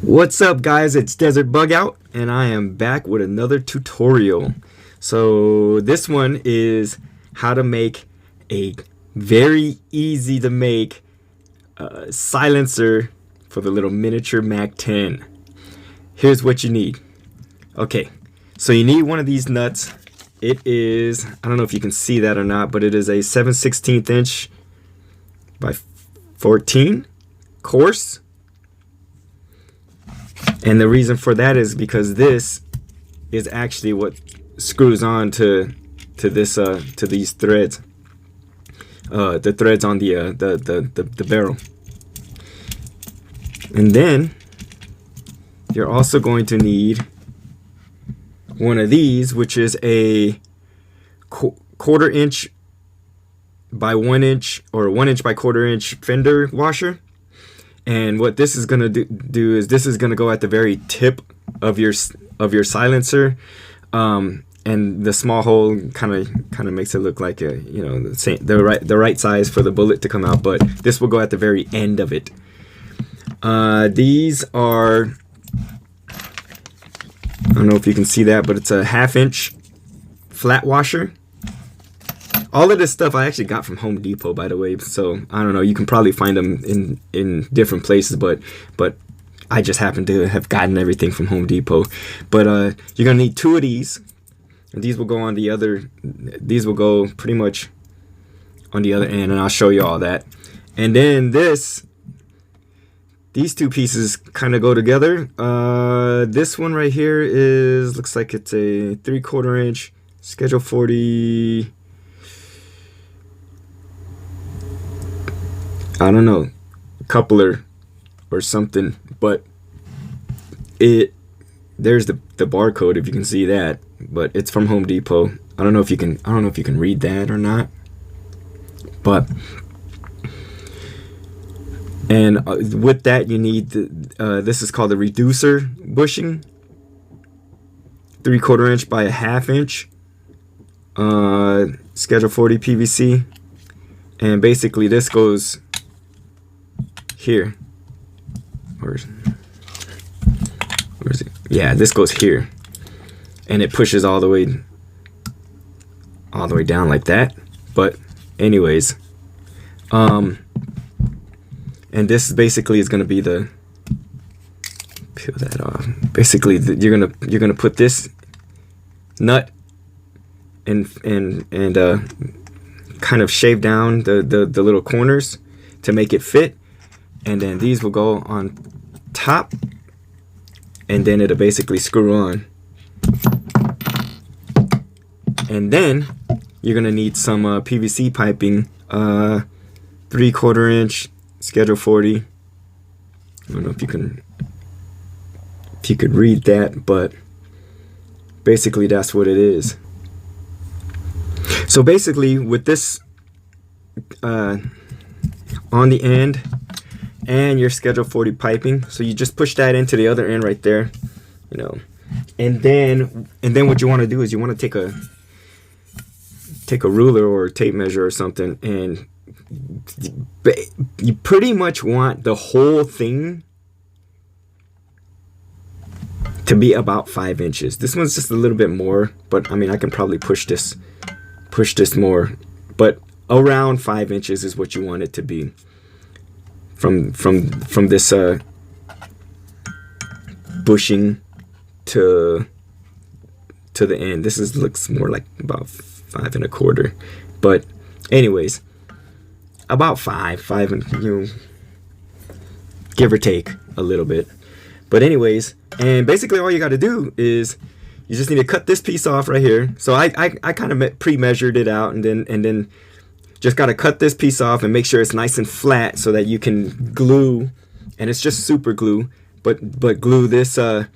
What's up guys, it's Desert Bug Out and I am back with another tutorial. So this one is how to make a very easy to make silencer for the little miniature Mac 10. Here's what you need. Okay, so you need one of these nuts. It is, I don't know if you can see that or not, but it is a 7/16 inch by 14 course. And the reason for that is because this is actually what screws on to this to these threads, the threads on the barrel. And then you're also going to need one of these, which is a 1/4 inch by 1 inch or 1 inch by 1/4 inch fender washer. And what this is gonna do is this is gonna go at the very tip of your silencer, and the small hole kind of makes it look like a, you know, the right size for the bullet to come out. But this will go at the very end of it. These are, I don't know if you can see that, but it's a 1/2 inch flat washer. All of this stuff I actually got from Home Depot, by the way, so I don't know, you can probably find them in different places, but I just happen to have gotten everything from Home Depot. But you're gonna need 2 of these, and these will go on the other, these will go pretty much on the other end, and I'll show you all that. And then these two pieces kind of go together. This one right here looks like it's a 3/4 inch Schedule 40. I don't know, coupler or something, but there's the barcode, if you can see that, but it's from Home Depot. I don't know if you can read that or not, but and with that you need this is called the reducer bushing, 3/4 inch by a 1/2 inch, Schedule 40 PVC, and basically this goes here. Where is it? Yeah, this goes here, and it pushes all the way down like that. But anyways, and this basically is going to be the, peel that off. Basically, you're gonna put this nut and kind of shave down the little corners to make it fit. And then these will go on top, and then it'll basically screw on. And then you're gonna need some PVC piping, 3/4 inch Schedule 40. I don't know if you could read that, but basically that's what it is. So basically with this on the end and your Schedule 40 piping, so you just push that into the other end right there, you know, and then what you want to do is you want to take a ruler or a tape measure or something, and you pretty much want the whole thing to be about 5 inches. This one's just a little bit more, but I mean I can probably push this more, but around 5 inches is what you want it to be from this bushing to the end. This looks more like about 5 1/4, but anyways, about five, and you know, give or take a little bit. But anyways, and basically all you got to do is you just need to cut this piece off right here. So I kind of pre-measured it out, and then just got to cut this piece off and make sure it's nice and flat so that you can glue, and it's just super glue, but glue this the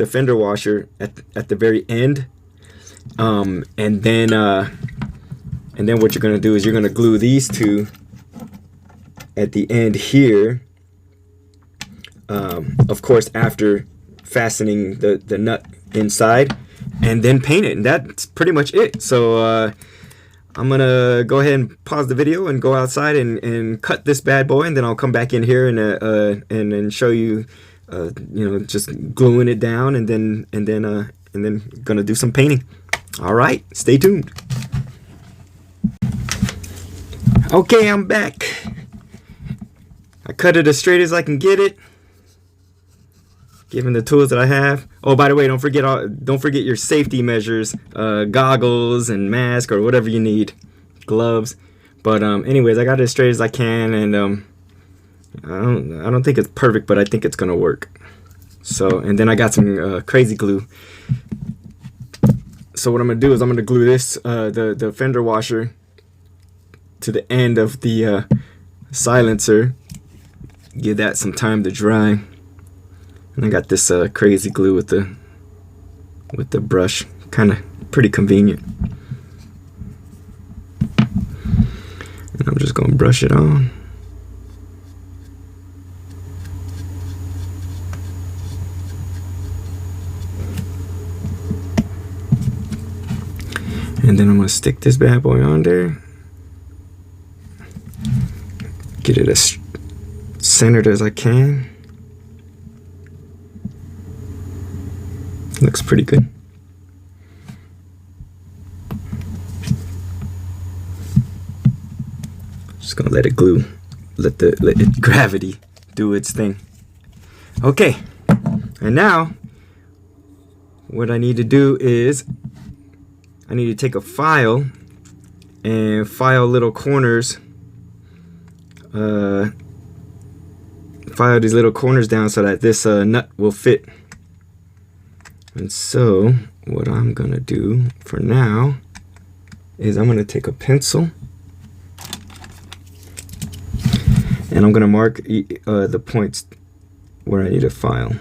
fender washer at the very end, and then what you're gonna do is you're gonna glue these two at the end here, of course after fastening the nut inside, and then paint it, and that's pretty much it. So I'm gonna go ahead and pause the video and go outside and cut this bad boy, and then I'll come back in here and show you you know, just gluing it down, and then gonna do some painting. All right, stay tuned. Okay, I'm back. I cut it as straight as I can get it, given the tools that I have. Oh, by the way, don't forget your safety measures, goggles and mask or whatever you need, gloves. But anyways, I got it as straight as I can, and I don't think it's perfect, but I think it's gonna work. So, and then I got some crazy glue. So what I'm gonna do is I'm gonna glue this the fender washer to the end of the silencer. Give that some time to dry. And I got this crazy glue with the brush, kind of pretty convenient. And I'm just gonna brush it on. And then I'm gonna stick this bad boy on there. Get it as centered as I can. Looks pretty good. Just gonna let it glue, let gravity do its thing. Okay, and now what I need to do is I need to take a file and file little corners, file these little corners down so that this nut will fit. And so what I'm gonna do for now is I'm gonna take a pencil and I'm gonna mark the points where I need to file.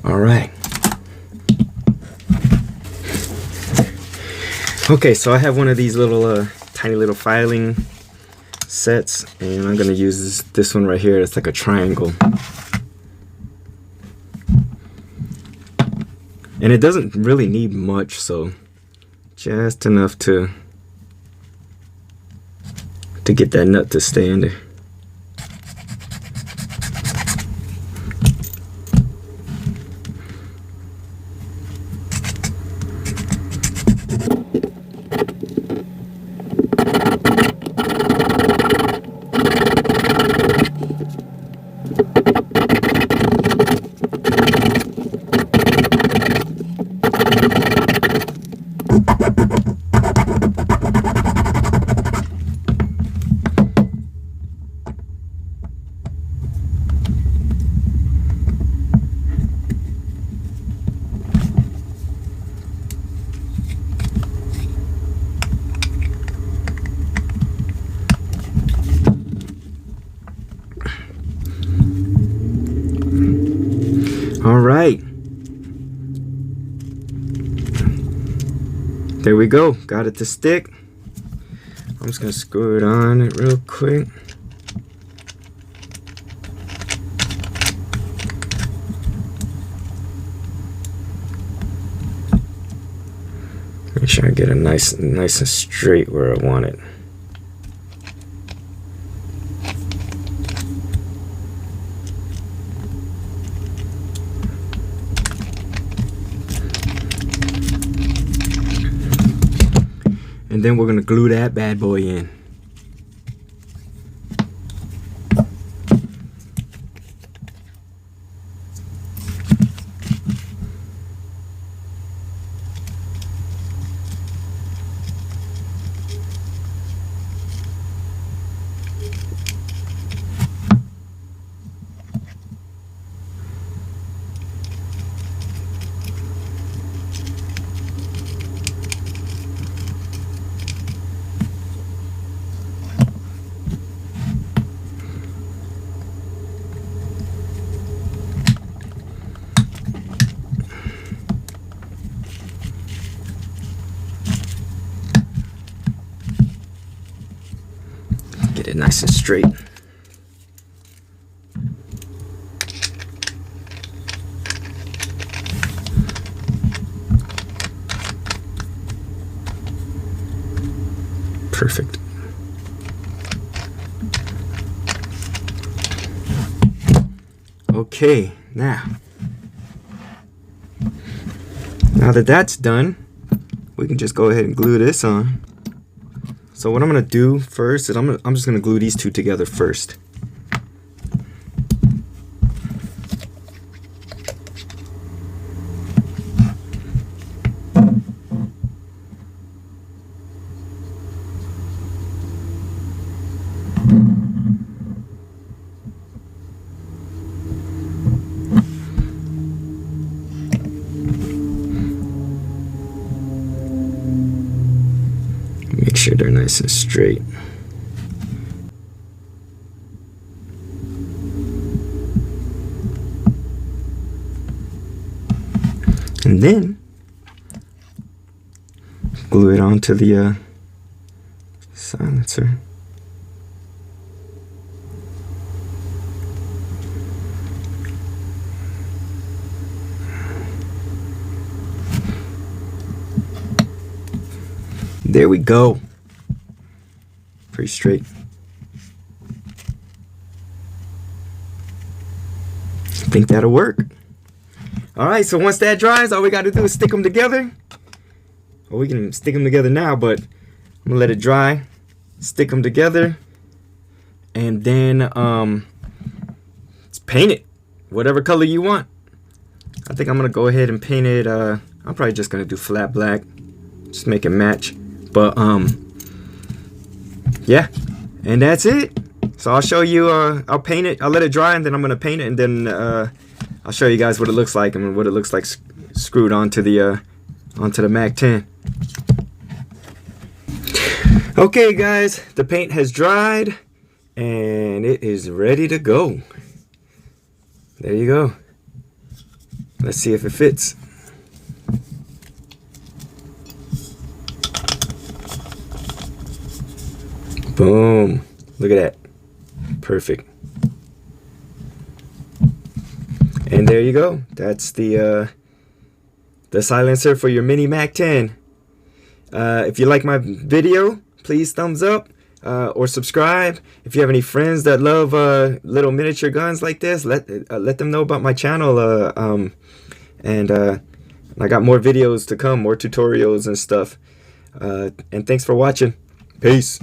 All right. Okay, so I have one of these little tiny little filing sets, and I'm gonna use this one right here. It's like a triangle, and it doesn't really need much, so just enough to get that nut to stay in there. All right, there we go. Got it to stick. I'm just gonna screw it on it real quick. Make sure I get it nice and straight where I want it. And then we're gonna glue that bad boy in. Get it nice and straight. Perfect. Okay, now that that's done, we can just go ahead and glue this on. So what I'm gonna do first is I'm just gonna glue these two together first. Make sure they're nice and straight. And then glue it onto the silencer. There we go. Pretty straight. I think that'll work. Alright, so once that dries, all we gotta do is stick them together. Or we can stick them together now, but I'm gonna let it dry. Stick them together. And then paint it. Whatever color you want. I think I'm gonna go ahead and paint it. I'm probably just gonna do flat black. Just make it match. But yeah, and that's it. So I'll show you, I'll paint it, I'll let it dry, and then I'm gonna paint it, and then I'll show you guys what it looks like and what it looks like screwed onto the Mac 10. Okay guys, the paint has dried and it is ready to go. There you go. Let's see if it fits. Boom. Look at that. Perfect. And there you go. That's the silencer for your mini Mac 10. If you like my video, please thumbs up or subscribe. If you have any friends that love little miniature guns like this, let them know about my channel. And I got more videos to come, more tutorials and stuff. And thanks for watching. Peace.